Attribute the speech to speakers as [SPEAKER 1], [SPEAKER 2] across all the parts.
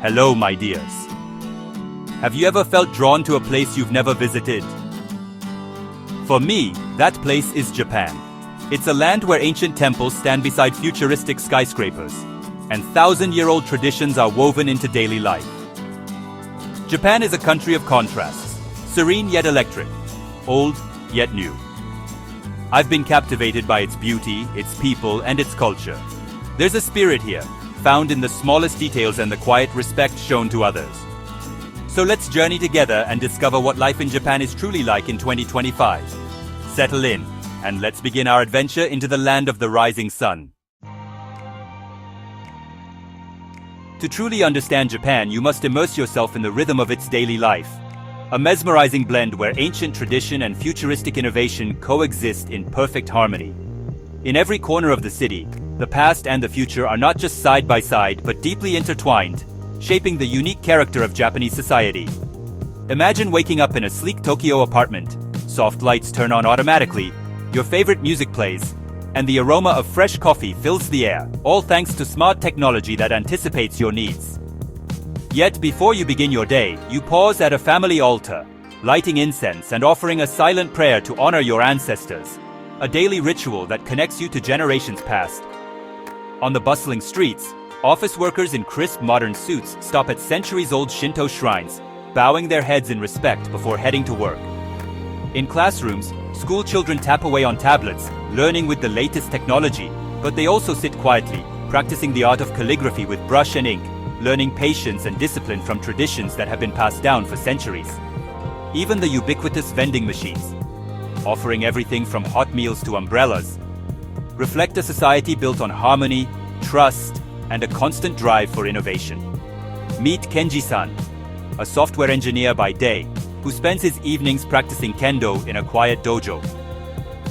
[SPEAKER 1] Hello, my dears. Have you ever felt drawn to a place you've never visited? For me, that place is Japan. It's a land where ancient temples stand beside futuristic skyscrapers, and thousand-year-old traditions are woven into daily life. Japan is a country of contrasts, serene yet electric, old yet new. I've been captivated by its beauty, its people, and its culture. There's a spirit here, found in the smallest details and the quiet respect shown to others. So let's journey together and discover what life in Japan is truly like in 2025. Settle in, and let's begin our adventure into the land of the rising sun. To truly understand Japan, you must immerse yourself in the rhythm of its daily life. A mesmerizing blend where ancient tradition and futuristic innovation coexist in perfect harmony. In every corner of the city, the past and the future are not just side by side but deeply intertwined, shaping the unique character of Japanese society. Imagine waking up in a sleek Tokyo apartment. Soft lights turn on automatically, your favorite music plays, and the aroma of fresh coffee fills the air, all thanks to smart technology that anticipates your needs. Yet before you begin your day, you pause at a family altar, lighting incense and offering a silent prayer to honor your ancestors, a daily ritual that connects you to generations past. On the bustling streets, office workers in crisp modern suits stop at centuries-old Shinto shrines, bowing their heads in respect before heading to work. In classrooms, school children tap away on tablets, learning with the latest technology, but they also sit quietly, practicing the art of calligraphy with brush and ink, learning patience and discipline from traditions that have been passed down for centuries. Even the ubiquitous vending machines, offering everything from hot meals to umbrellas, reflect a society built on harmony, trust, and a constant drive for innovation. Meet Kenji-san, a software engineer by day, who spends his evenings practicing kendo in a quiet dojo.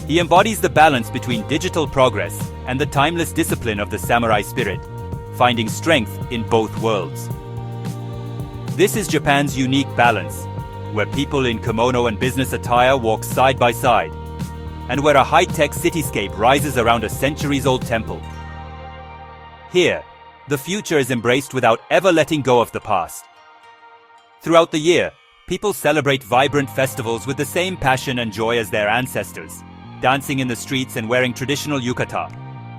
[SPEAKER 1] He embodies the balance between digital progress and the timeless discipline of the samurai spirit, finding strength in both worlds. This is Japan's unique balance, where people in kimono and business attire walk side by side, and where a high-tech cityscape rises around a centuries-old temple. Here, the future is embraced without ever letting go of the past. Throughout the year, people celebrate vibrant festivals with the same passion and joy as their ancestors, dancing in the streets and wearing traditional yukata,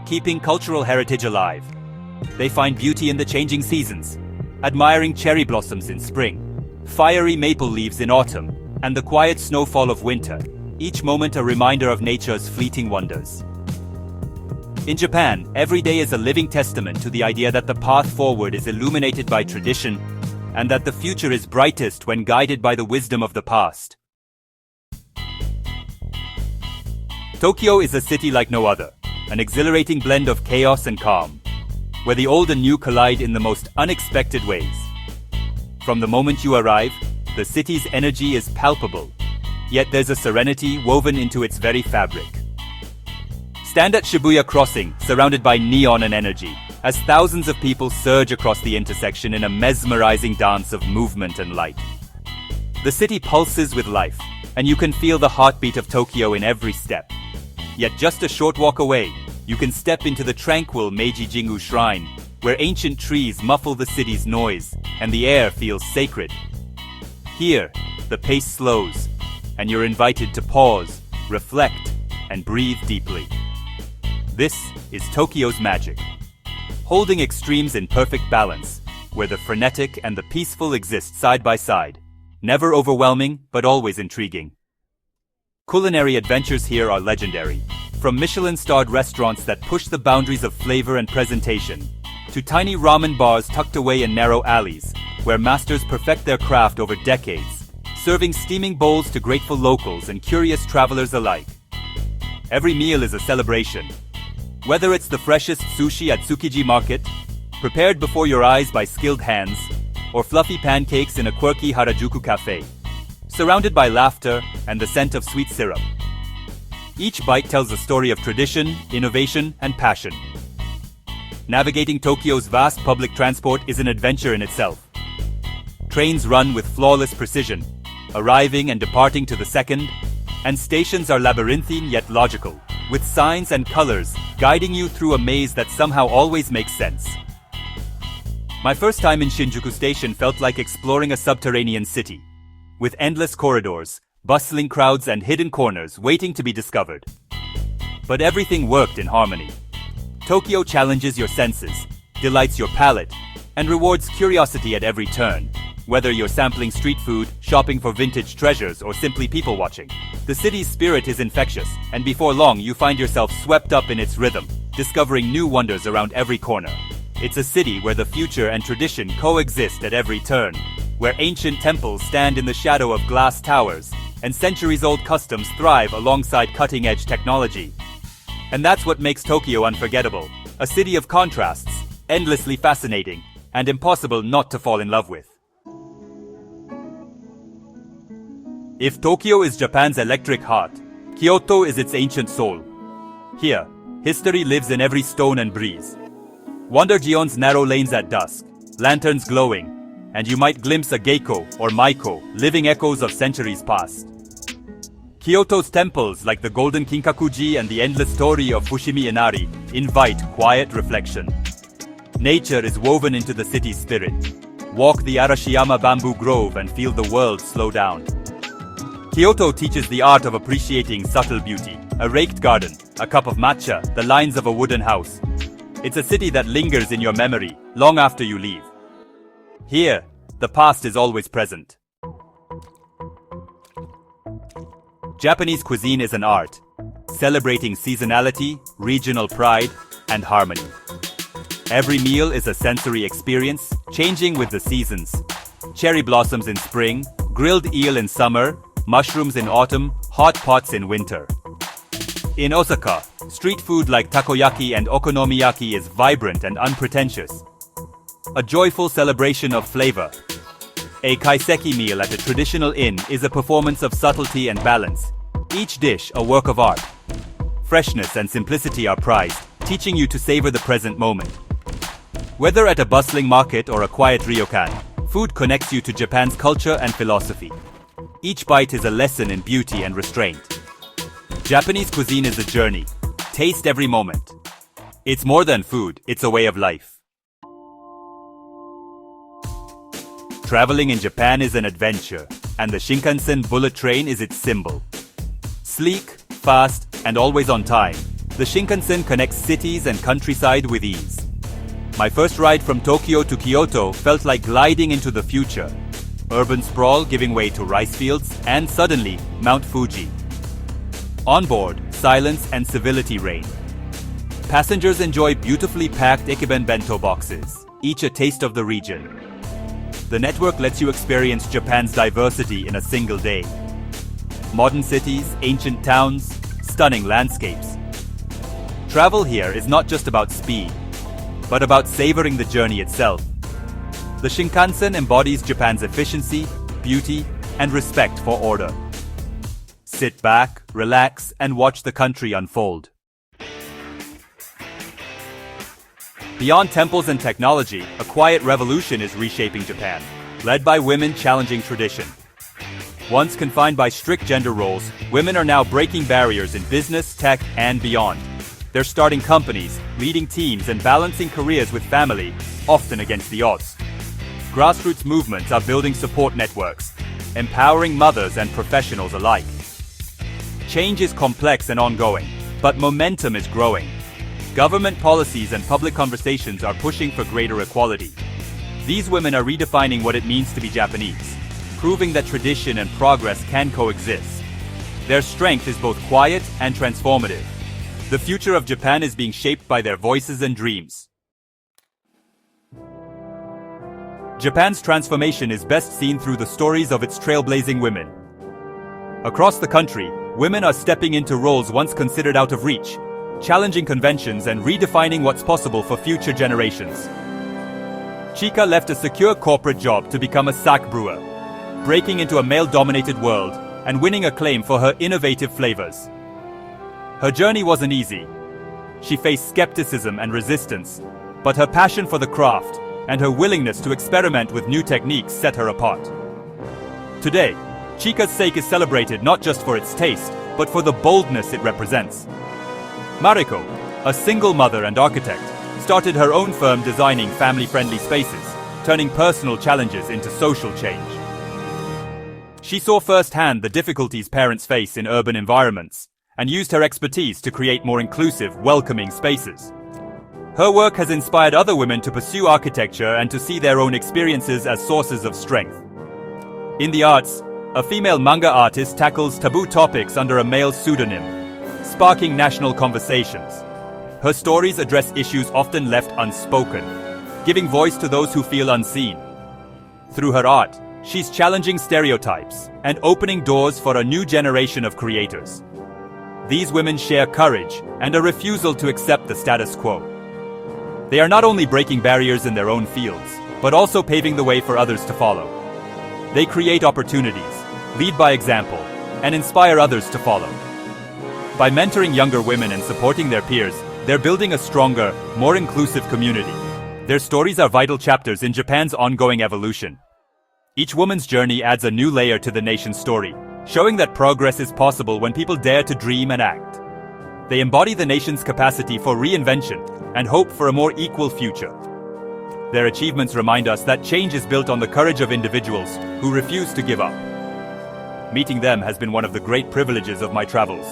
[SPEAKER 1] keeping cultural heritage alive. They find beauty in the changing seasons, admiring cherry blossoms in spring, fiery maple leaves in autumn, and the quiet snowfall of winter, each moment a reminder of nature's fleeting wonders. In Japan, every day is a living testament to the idea that the path forward is illuminated by tradition and that the future is brightest when guided by the wisdom of the past. Tokyo is a city like no other, an exhilarating blend of chaos and calm, where the old and new collide in the most unexpected ways. From the moment you arrive, the city's energy is palpable, yet there's a serenity woven into its very fabric. Stand at Shibuya Crossing, surrounded by neon and energy, as thousands of people surge across the intersection in a mesmerizing dance of movement and light. The city pulses with life, and you can feel the heartbeat of Tokyo in every step. Yet just a short walk away, you can step into the tranquil Meiji Jingu Shrine, where ancient trees muffle the city's noise, and the air feels sacred. Here, the pace slows, and you're invited to pause, reflect, and breathe deeply. This is Tokyo's magic, holding extremes in perfect balance, where the frenetic and the peaceful exist side by side, never overwhelming but always intriguing. Culinary adventures here are legendary, from Michelin-starred restaurants that push the boundaries of flavor and presentation, to tiny ramen bars tucked away in narrow alleys, where masters perfect their craft over decades, serving steaming bowls to grateful locals and curious travelers alike. Every meal is a celebration. Whether it's the freshest sushi at Tsukiji Market, prepared before your eyes by skilled hands, or fluffy pancakes in a quirky Harajuku cafe, surrounded by laughter and the scent of sweet syrup. Each bite tells a story of tradition, innovation, and passion. Navigating Tokyo's vast public transport is an adventure in itself. Trains run with flawless precision, arriving and departing to the second, and stations are labyrinthine yet logical, with signs and colors guiding you through a maze that somehow always makes sense. My first time in Shinjuku Station felt like exploring a subterranean city, with endless corridors, bustling crowds and hidden corners waiting to be discovered. But everything worked in harmony. Tokyo challenges your senses, delights your palate, and rewards curiosity at every turn. Whether you're sampling street food, shopping for vintage treasures, or simply people watching, the city's spirit is infectious, and before long you find yourself swept up in its rhythm, discovering new wonders around every corner. It's a city where the future and tradition coexist at every turn, where ancient temples stand in the shadow of glass towers, and centuries-old customs thrive alongside cutting-edge technology. And that's what makes Tokyo unforgettable, a city of contrasts, endlessly fascinating, and impossible not to fall in love with. If Tokyo is Japan's electric heart, Kyoto is its ancient soul. Here, history lives in every stone and breeze. Wander Gion's narrow lanes at dusk, lanterns glowing, and you might glimpse a geiko or maiko, living echoes of centuries past. Kyoto's temples like the golden Kinkakuji and the endless torii of Fushimi Inari invite quiet reflection. Nature is woven into the city's spirit. Walk the Arashiyama bamboo grove and feel the world slow down. Kyoto teaches the art of appreciating subtle beauty, a raked garden, a cup of matcha, the lines of a wooden house. It's a city that lingers in your memory long after you leave. Here, the past is always present. Japanese cuisine is an art, celebrating seasonality, regional pride, and harmony. Every meal is a sensory experience, changing with the seasons. Cherry blossoms in spring, grilled eel in summer, mushrooms in autumn, hot pots in winter. In Osaka, street food like takoyaki and okonomiyaki is vibrant and unpretentious. A joyful celebration of flavor. A kaiseki meal at a traditional inn is a performance of subtlety and balance. Each dish a work of art. Freshness and simplicity are prized, teaching you to savor the present moment. Whether at a bustling market or a quiet ryokan, food connects you to Japan's culture and philosophy. Each bite is a lesson in beauty and restraint. Japanese cuisine is a journey. Taste every moment. It's more than food, it's a way of life. Traveling in Japan is an adventure, and the Shinkansen bullet train is its symbol. Sleek, fast, and always on time, the Shinkansen connects cities and countryside with ease. My first ride from Tokyo to Kyoto felt like gliding into the future. Urban sprawl giving way to rice fields, and suddenly, Mount Fuji. On board, silence and civility reign. Passengers enjoy beautifully packed Ekiben bento boxes, each a taste of the region. The network lets you experience Japan's diversity in a single day. Modern cities, ancient towns, stunning landscapes. Travel here is not just about speed, but about savoring the journey itself. The Shinkansen embodies Japan's efficiency, beauty, and respect for order. Sit back, relax, and watch the country unfold. Beyond temples and technology, a quiet revolution is reshaping Japan, led by women challenging tradition. Once confined by strict gender roles, women are now breaking barriers in business, tech, and beyond. They're starting companies, leading teams, and balancing careers with family, often against the odds. Grassroots movements are building support networks, empowering mothers and professionals alike. Change is complex and ongoing, but momentum is growing. Government policies and public conversations are pushing for greater equality. These women are redefining what it means to be Japanese, proving that tradition and progress can coexist. Their strength is both quiet and transformative. The future of Japan is being shaped by their voices and dreams. Japan's transformation is best seen through the stories of its trailblazing women. Across the country, women are stepping into roles once considered out of reach, challenging conventions and redefining what's possible for future generations. Chika left a secure corporate job to become a sack brewer, breaking into a male-dominated world and winning acclaim for her innovative flavors. Her journey wasn't easy. She faced skepticism and resistance, but her passion for the craft and her willingness to experiment with new techniques set her apart. Today, Chika's sake is celebrated not just for its taste, but for the boldness it represents. Mariko, a single mother and architect, started her own firm designing family-friendly spaces, turning personal challenges into social change. She saw firsthand the difficulties parents face in urban environments, and used her expertise to create more inclusive, welcoming spaces. Her work has inspired other women to pursue architecture and to see their own experiences as sources of strength. In the arts, a female manga artist tackles taboo topics under a male pseudonym, sparking national conversations. Her stories address issues often left unspoken, giving voice to those who feel unseen. Through her art, she's challenging stereotypes and opening doors for a new generation of creators. These women share courage and a refusal to accept the status quo. They are not only breaking barriers in their own fields, but also paving the way for others to follow. They create opportunities, lead by example, and inspire others to follow. By mentoring younger women and supporting their peers, they're building a stronger, more inclusive community. Their stories are vital chapters in Japan's ongoing evolution. Each woman's journey adds a new layer to the nation's story, showing that progress is possible when people dare to dream and act. They embody the nation's capacity for reinvention and hope for a more equal future. Their achievements remind us that change is built on the courage of individuals who refuse to give up. Meeting them has been one of the great privileges of my travels.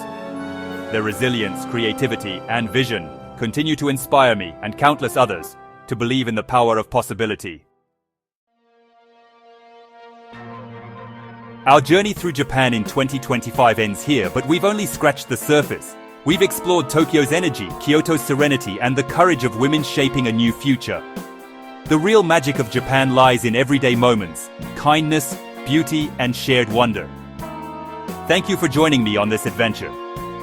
[SPEAKER 1] Their resilience, creativity, and vision continue to inspire me and countless others to believe in the power of possibility. Our journey through Japan in 2025 ends here, but we've only scratched the surface. We've explored Tokyo's energy, Kyoto's serenity, and the courage of women shaping a new future. The real magic of Japan lies in everyday moments, kindness, beauty, and shared wonder. Thank you for joining me on this adventure.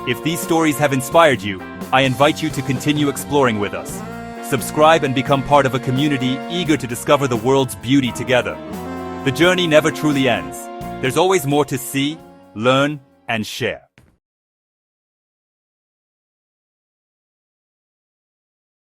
[SPEAKER 1] If these stories have inspired you, I invite you to continue exploring with us. Subscribe and become part of a community eager to discover the world's beauty together. The journey never truly ends. There's always more to see, learn, and share.